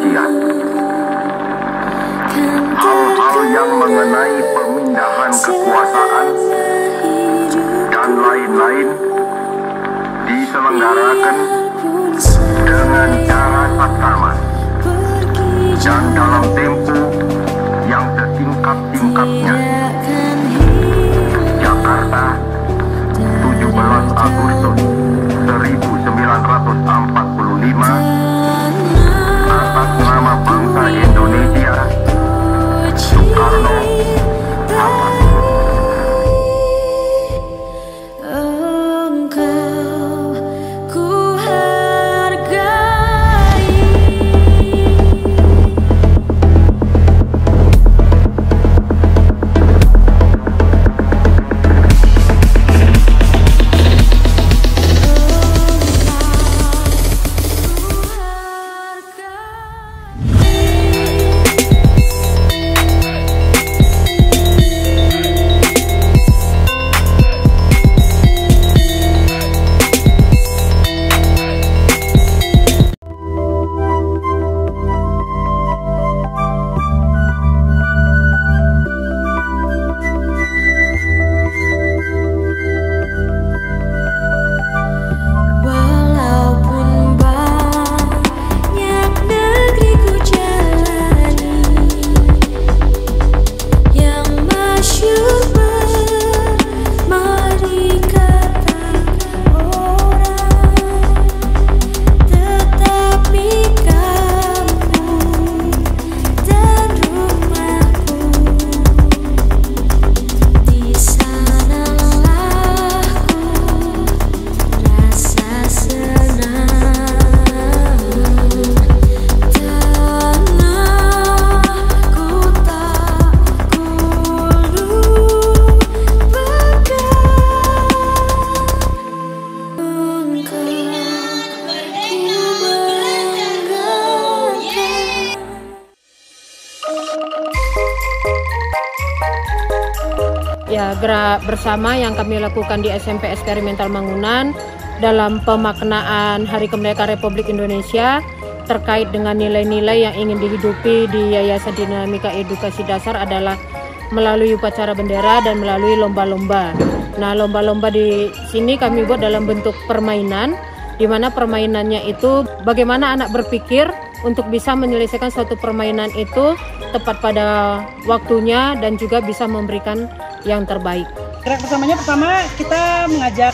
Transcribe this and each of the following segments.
Indonesia. Hal-hal yang mengenai pemindahan kekuasaan dan lain-lain diselenggarakan dengan cara saksama dan dalam tempo yang sesingkat-singkatnya. Jakarta, 17 Agustus 1945, atas nama bangsa Indonesia, Soekarno Hatta. Ya, gerak bersama yang kami lakukan di SMP Eksperimental Mangunan dalam pemaknaan Hari Kemerdekaan Republik Indonesia terkait dengan nilai-nilai yang ingin dihidupi di Yayasan Dinamika Edukasi Dasar adalah melalui upacara bendera dan melalui lomba-lomba. Nah, lomba-lomba di sini kami buat dalam bentuk permainan, di mana permainannya itu bagaimana anak berpikir untuk bisa menyelesaikan suatu permainan itu tepat pada waktunya dan juga bisa memberikan yang terbaik. Gerak bersamanya pertama kita mengajak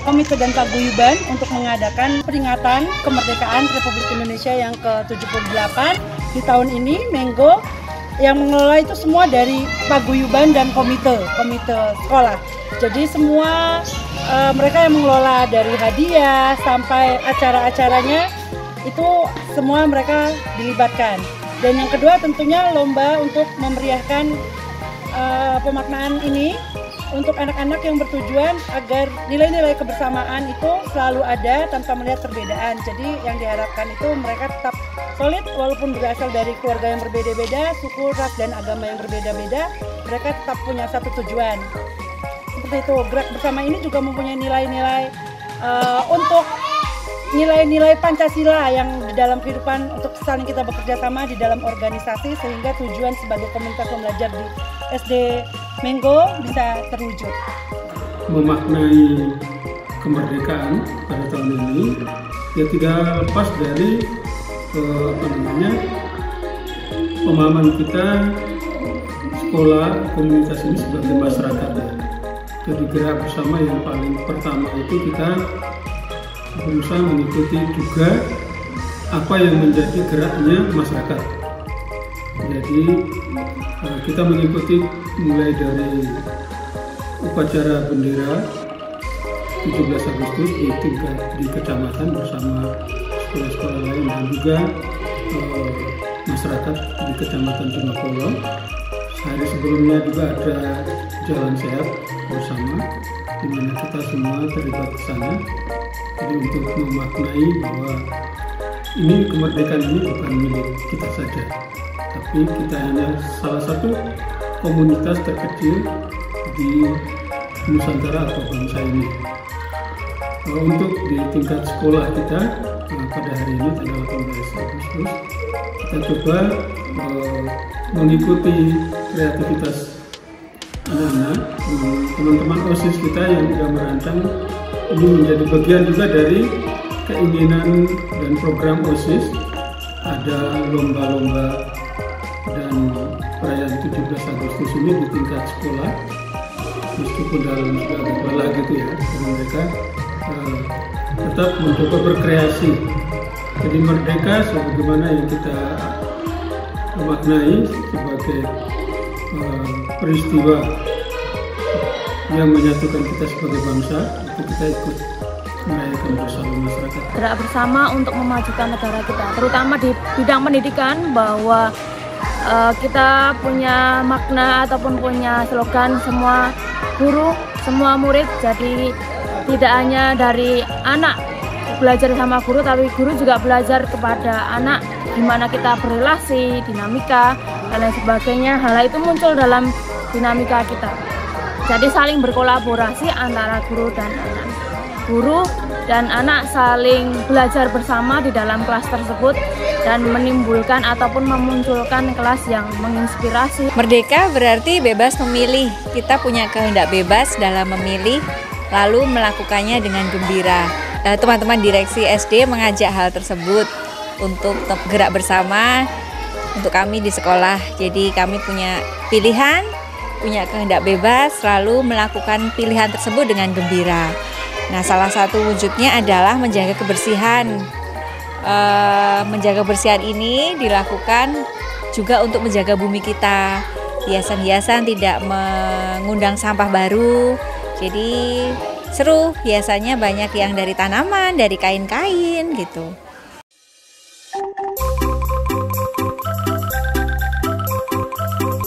komite dan paguyuban untuk mengadakan peringatan kemerdekaan Republik Indonesia yang ke-78 di tahun ini. Menggo yang mengelola itu semua dari paguyuban dan komite sekolah. Jadi semua mereka yang mengelola dari hadiah sampai acara-acaranya itu semua mereka dilibatkan. Dan yang kedua tentunya lomba untuk memeriahkan pemaknaan ini untuk anak-anak yang bertujuan agar nilai-nilai kebersamaan itu selalu ada tanpa melihat perbedaan. Jadi yang diharapkan itu mereka tetap solid walaupun berasal dari keluarga yang berbeda-beda, suku, ras, dan agama yang berbeda-beda, mereka tetap punya satu tujuan. Seperti itu, gerak bersama ini juga mempunyai nilai-nilai untuk nilai-nilai Pancasila yang di dalam kehidupan untuk saling kita bekerja sama di dalam organisasi sehingga tujuan sebagai komunitas pembelajar di SD Menggo bisa terwujud. Memaknai kemerdekaan pada tahun ini ya tidak lepas dari pemahaman kita sekolah komunitas ini sebagai masyarakat. Jadi gerak bersama yang paling pertama itu kita berusaha mengikuti juga apa yang menjadi geraknya masyarakat. Jadi kita mengikuti mulai dari upacara bendera 17 Agustus di kecamatan bersama sekolah-sekolah lain dan juga masyarakat di Kecamatan Cimapolo. Sehari sebelumnya juga ada jalan sehat bersama di mana kita semua terlibat di sana. Jadi untuk memaknai bahwa ini kemerdekaan ini bukan milik kita saja, tapi kita hanya salah satu komunitas terkecil di Nusantara atau bangsa ini. Untuk di tingkat sekolah kita pada hari ini tanggal 18 Agustus kita coba mengikuti kreativitas anak-anak, teman-teman OSIS kita yang sudah merancang. Ini menjadi bagian juga dari keinginan dan program OSIS. Ada lomba-lomba dan perayaan 17 Agustus ini di tingkat sekolah, meskipun dalam sekolah gitu ya, dan mereka tetap mencoba berkreasi. Jadi merdeka sebagaimana yang kita maknai sebagai peristiwa yang menyatukan kita sebagai bangsa, itu kita ikut merayakan bersama masyarakat. Gerak bersama untuk memajukan negara kita, terutama di bidang pendidikan, bahwa kita punya makna ataupun punya slogan semua guru, semua murid. Jadi tidak hanya dari anak belajar sama guru, tapi guru juga belajar kepada anak, gimana kita berrelasi, dinamika, dan lain sebagainya. Hal itu muncul dalam dinamika kita. Jadi saling berkolaborasi antara guru dan anak. Guru dan anak saling belajar bersama di dalam kelas tersebut dan menimbulkan ataupun memunculkan kelas yang menginspirasi. Merdeka berarti bebas memilih. Kita punya kehendak bebas dalam memilih, lalu melakukannya dengan gembira. Teman-teman direksi SD mengajak hal tersebut untuk gerak bersama untuk kami di sekolah. Jadi kami punya pilihan, punya kehendak bebas, lalu melakukan pilihan tersebut dengan gembira. Nah, salah satu wujudnya adalah menjaga kebersihan. Menjaga kebersihan ini dilakukan juga untuk menjaga bumi kita. Hiasan-hiasan tidak mengundang sampah baru. Jadi seru, hiasannya banyak yang dari tanaman, dari kain-kain gitu.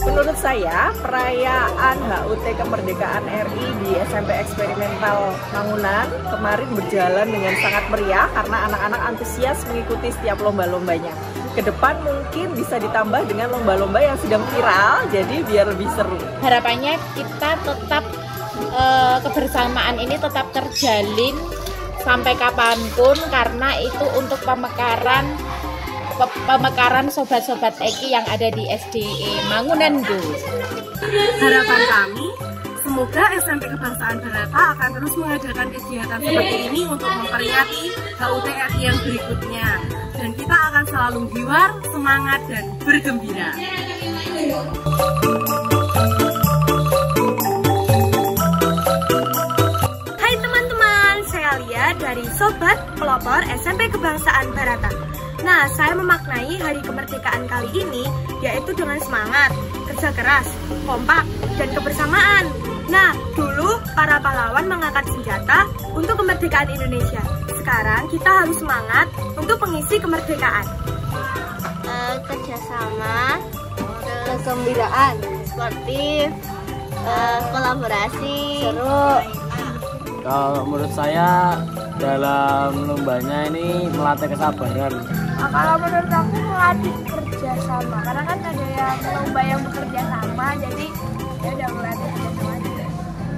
Menurut saya, perayaan HUT kemerdekaan RI di SMP Eksperimental Mangunan kemarin berjalan dengan sangat meriah karena anak-anak antusias mengikuti setiap lomba-lombanya. Kedepan mungkin bisa ditambah dengan lomba-lomba yang sedang viral, jadi biar lebih seru. Harapannya kita tetap kebersamaan ini tetap terjalin sampai kapanpun, karena itu untuk pemekaran sobat-sobat Eki yang ada di SDE Mangunan Go. Harapan kami, semoga SMP Kebangsaan Barata akan terus mengadakan kegiatan seperti ini untuk memperingati HUT RI yang berikutnya, dan kita akan selalu jiwar, semangat, dan bergembira. Hai teman-teman, saya Lia dari Sobat Pelopor SMP Kebangsaan Barata. Nah, saya memaknai hari kemerdekaan kali ini yaitu dengan semangat, kerja keras, kompak, dan kebersamaan. Nah, dulu para pahlawan mengangkat senjata untuk kemerdekaan Indonesia. Sekarang kita harus semangat untuk mengisi kemerdekaan. Kerjasama, kegembiraan, sportif, kolaborasi, seru. Kalau menurut saya dalam lombanya ini melatih kesabaran. Kalau menurut aku melatih kerjasama, karena kan ada yang lomba yang bekerja sama, jadi ya udah melatih kerjasama aja.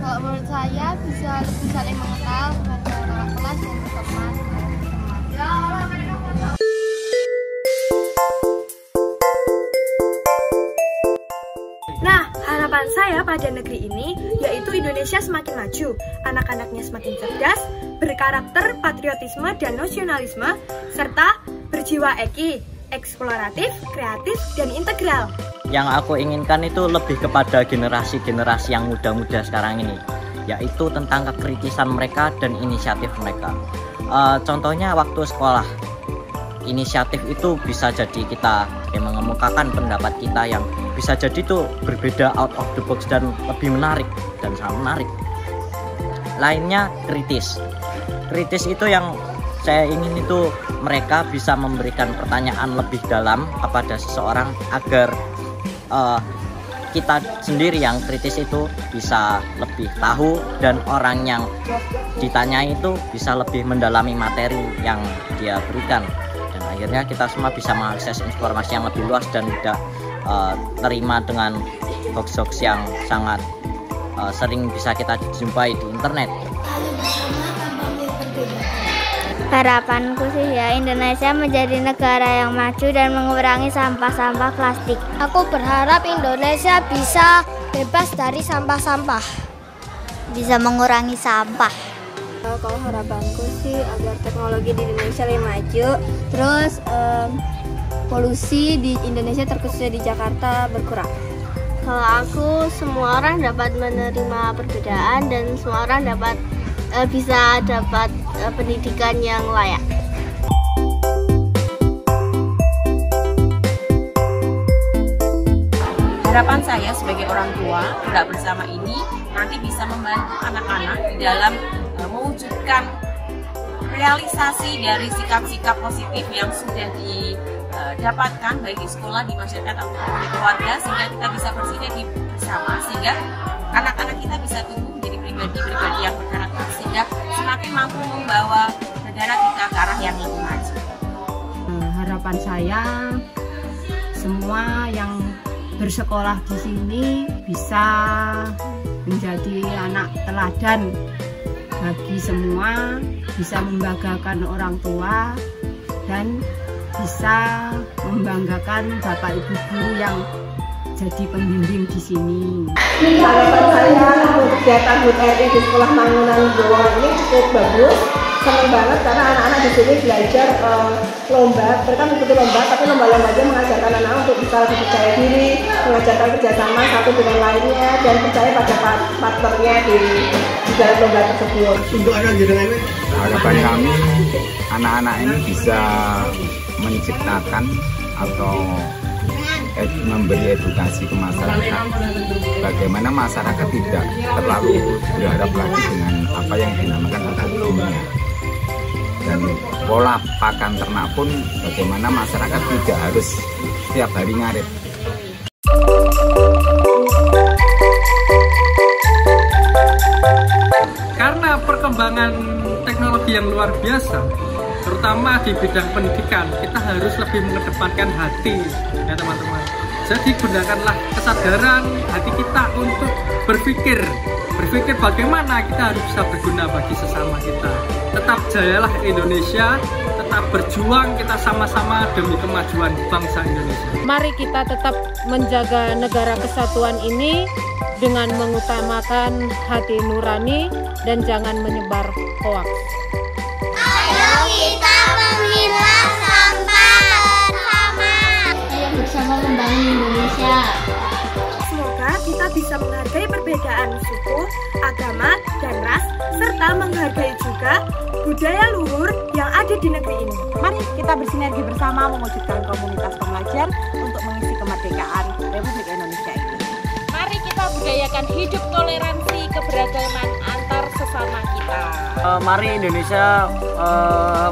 Kalau menurut saya bisa lebih saling mengenal dengan kakak kelas dan teman. Nah, harapan saya pada negeri ini yaitu Indonesia semakin maju, anak-anaknya semakin cerdas, berkarakter patriotisme dan nasionalisme, serta berjiwa Eki, eksploratif, kreatif, dan integral. Yang aku inginkan itu lebih kepada generasi-generasi yang muda-muda sekarang ini, yaitu tentang kekritisan mereka dan inisiatif mereka. Contohnya waktu sekolah, inisiatif itu bisa jadi kita yang mengemukakan pendapat kita yang bisa jadi itu berbeda, out of the box, dan lebih menarik dan sangat menarik. Lainnya kritis. Kritis itu yang saya ingin itu mereka bisa memberikan pertanyaan lebih dalam kepada seseorang agar kita sendiri yang kritis itu bisa lebih tahu dan orang yang ditanya itu bisa lebih mendalami materi yang dia berikan, dan akhirnya kita semua bisa mengakses informasi yang lebih luas dan tidak terima dengan hoax-hoax yang sangat sering bisa kita jumpai di internet. Harapanku sih ya Indonesia menjadi negara yang maju dan mengurangi sampah-sampah plastik. Aku berharap Indonesia bisa bebas dari sampah-sampah, bisa mengurangi sampah. Kalau harapanku sih agar teknologi di Indonesia lebih maju, terus polusi di Indonesia terkhususnya di Jakarta berkurang. Kalau aku, semua orang dapat menerima perbedaan dan semua orang bisa dapat pendidikan yang layak. Harapan saya sebagai orang tua, gerak bersama ini nanti bisa membantu anak-anak di dalam mewujudkan realisasi dari sikap-sikap positif yang sudah didapatkan baik di sekolah, di masyarakat atau di keluarga, sehingga kita bisa bersinergi bersama, sehingga anak-anak kita bisa tumbuh menjadi pribadi-pribadi yang berkarakter, sehingga semakin mampu membawa negara kita ke arah yang lebih maju. Harapan saya semua yang bersekolah di sini bisa menjadi anak teladan bagi semua, bisa membanggakan orang tua dan bisa membanggakan Bapak Ibu guru yang jadi pembimbing di sini. Harapan saya untuk kegiatan HUT RI di Sekolah Mangunan Gowo ini cukup bagus. Senang banget karena anak-anak di sini belajar lomba, mereka mengikuti lomba, tapi lomba-lombanya mengajarkan anak untuk bisa lebih percaya diri, mengajarkan kerjasama satu dengan lainnya, dan percaya pada partnernya di dalam lomba tersebut. Untuk anak jenengan, harapan kami anak-anak ini bisa menciptakan atau memberi edukasi ke masyarakat, bagaimana masyarakat tidak terlalu berharap lagi dengan apa yang dinamakan harga dunia, dan pola pakan ternak pun bagaimana masyarakat tidak harus setiap hari ngarit. Karena perkembangan teknologi yang luar biasa, terutama di bidang pendidikan, kita harus lebih mengedepankan hati, ya teman-teman. Jadi gunakanlah kesadaran hati kita untuk berpikir bagaimana kita harus bisa berguna bagi sesama kita. Tetap jayalah Indonesia, tetap berjuang kita sama-sama demi kemajuan bangsa Indonesia. Mari kita tetap menjaga negara kesatuan ini dengan mengutamakan hati nurani dan jangan menyebar hoaks. Ayo kita memilah sampah bersama. Ayo bersama membangun Indonesia. Semoga kita bisa menghargai perbedaan suku, agama, dan ras, serta menghargai juga budaya luhur yang ada di negeri ini. Mari kita bersinergi bersama mewujudkan komunitas pembelajar untuk mengisi kemerdekaan Republik Indonesia ini. Mari kita budayakan hidup toleransi keberagaman antar sesama kita. Mari Indonesia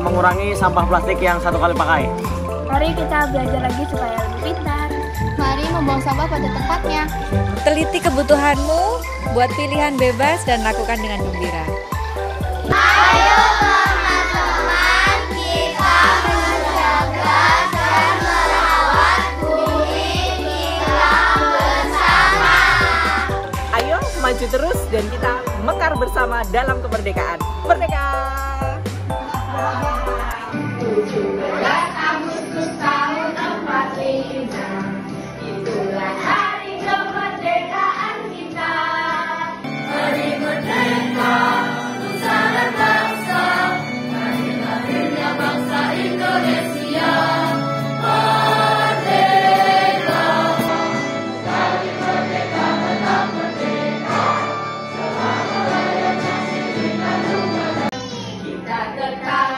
mengurangi sampah plastik yang satu kali pakai. Mari kita belajar lagi supaya lebih pintar. Mari membuang sampah pada tempatnya. Teliti kebutuhanmu, buat pilihan bebas dan lakukan dengan gembira. Ayo teman-teman, kita menjaga dan merawat bumi kita bersama. Ayo maju terus dan kita mekar bersama dalam kemerdekaan. Merdeka! 17 Agustus tahun 45, itulah hari kemerdekaan kita. Hari merdeka, nusa dan bangsa, hari lahirnya bangsa Indonesia. Merdeka, hari merdeka tetap merdeka, selama rakyat masih dilindungi. Kita kekal